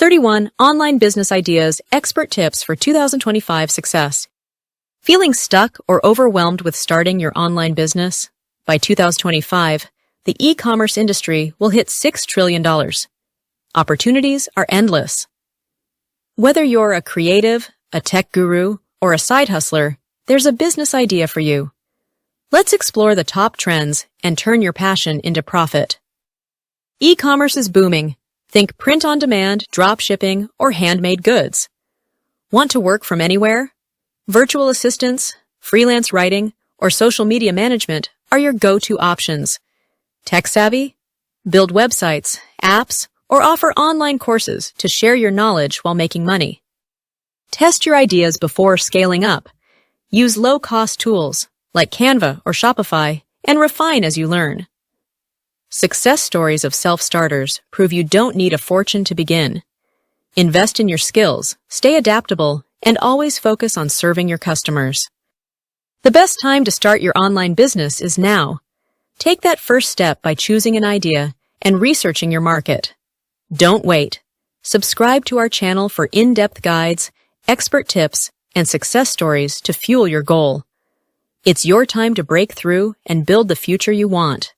31 Online Business Ideas Expert Tips for 2025 Success. Feeling stuck or overwhelmed with starting your online business? By 2025, the e-commerce industry will hit $6 trillion. Opportunities are endless. Whether you're a creative, a tech guru, or a side hustler, there's a business idea for you. Let's explore the top trends and turn your passion into profit. E-commerce is booming. Think print-on-demand, drop shipping, or handmade goods. Want to work from anywhere? Virtual assistants, freelance writing, or social media management are your go-to options. Tech-savvy? Build websites, apps, or offer online courses to share your knowledge while making money. Test your ideas before scaling up. Use low-cost tools like Canva or Shopify and refine as you learn. Success stories of self-starters prove you don't need a fortune to begin. Invest in your skills, stay adaptable, and always focus on serving your customers. The best time to start your online business is now. Take that first step by choosing an idea and researching your market. Don't wait. Subscribe to our channel for in-depth guides, expert tips, and success stories to fuel your goal. It's your time to break through and build the future you want.